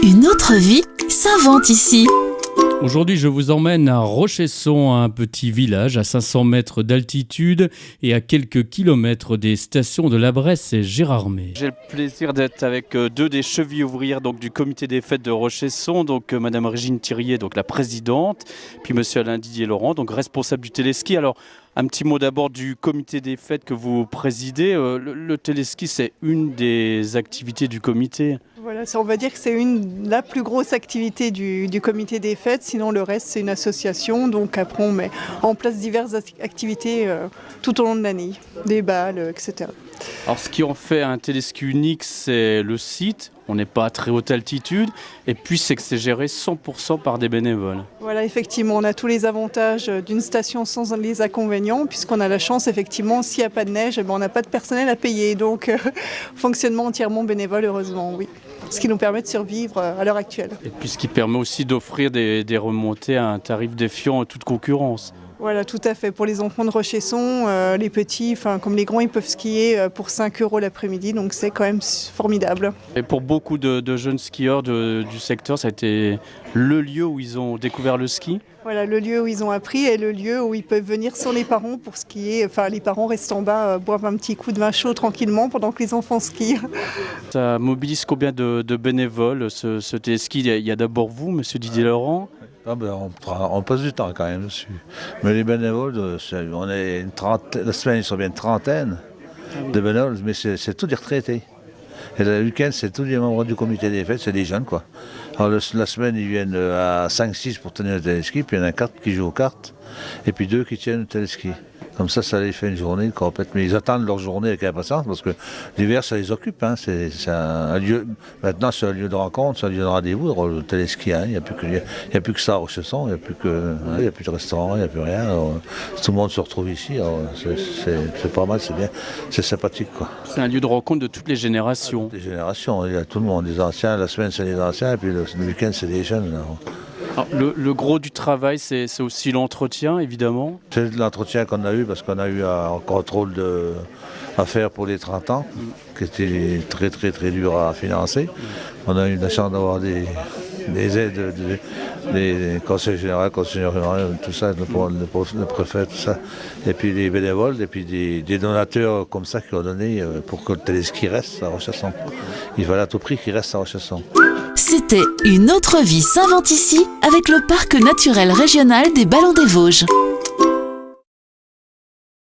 Une autre vie s'invente ici. Aujourd'hui, je vous emmène à Rochesson, un petit village à 500 mètres d'altitude et à quelques kilomètres des stations de La Bresse et Gérardmer. J'ai le plaisir d'être avec deux des chevilles ouvrières donc, du comité des fêtes de Rochesson, donc Madame Régine Thirier, donc la présidente, puis Monsieur Alain Didier Laurent, donc responsable du téléski. Alors, un petit mot d'abord du comité des fêtes que vous présidez. Le téléski, c'est une des activités du comité. Voilà, on va dire que c'est la plus grosse activité du comité des fêtes, sinon le reste c'est une association, donc après on met en place diverses activités tout au long de l'année, des balles, etc. Alors ce qui en fait un téléski unique, c'est le site, on n'est pas à très haute altitude, et puis c'est que c'est géré 100% par des bénévoles. Voilà, effectivement, on a tous les avantages d'une station sans les inconvénients, puisqu'on a la chance, effectivement, s'il n'y a pas de neige, on n'a pas de personnel à payer, donc fonctionnement entièrement bénévole, heureusement, oui. Ce qui nous permet de survivre à l'heure actuelle. Et puis ce qui permet aussi d'offrir des remontées à un tarif défiant à toute concurrence. Voilà, tout à fait. Pour les enfants de Rochesson, les petits, comme les grands, ils peuvent skier pour 5 € l'après-midi, donc c'est quand même formidable. Et pour beaucoup de jeunes skieurs du secteur, ça a été le lieu où ils ont découvert le ski. Voilà, le lieu où ils ont appris et le lieu où ils peuvent venir sans les parents pour skier. Enfin, les parents restent en bas, boivent un petit coup de vin chaud tranquillement pendant que les enfants skient. Ça mobilise combien de bénévoles, ce téléski? Il y a d'abord vous, Monsieur Didier Laurent. On passe du temps quand même dessus. Mais les bénévoles, on est la semaine, ils sont bien une trentaine de bénévoles, mais c'est tous des retraités. Et le week-end, c'est tous les membres du comité des fêtes, c'est des jeunes quoi. Alors la semaine, ils viennent à 5-6 pour tenir le téléski, puis il y en a 4 qui jouent aux cartes, et puis 2 qui tiennent le téléski. Comme ça les fait une journée complète. Mais ils attendent leur journée avec impatience parce que l'hiver, ça les occupe. Hein. C'est un lieu, maintenant, c'est un lieu de rencontre, c'est un lieu de rendez-vous, le téléski. Hein. Il n'y a plus que ça à Rochesson, il n'y a plus de restaurant, il n'y a plus rien. Alors, tout le monde se retrouve ici. C'est pas mal, c'est bien, c'est sympathique. Quoi. C'est un lieu de rencontre de toutes les générations. Toutes les générations, il y a tout le monde, les anciens, la semaine c'est les anciens, et puis le week-end c'est les jeunes. Là. Alors, le gros du travail, c'est aussi l'entretien, évidemment. C'est l'entretien qu'on a eu, parce qu'on a eu un contrôle à faire pour les 30 ans, qui était très très très dur à financer. On a eu la chance d'avoir des aides des conseils généraux, conseillers ruraux, tout ça, le préfet, tout ça. Et puis des bénévoles, et puis des donateurs comme ça qui ont donné pour que le téléski reste à Rochesson. Il fallait à tout prix qu'il reste à Rochesson. C'était Une autre vie s'invente ici avec le parc naturel régional des Ballons des Vosges.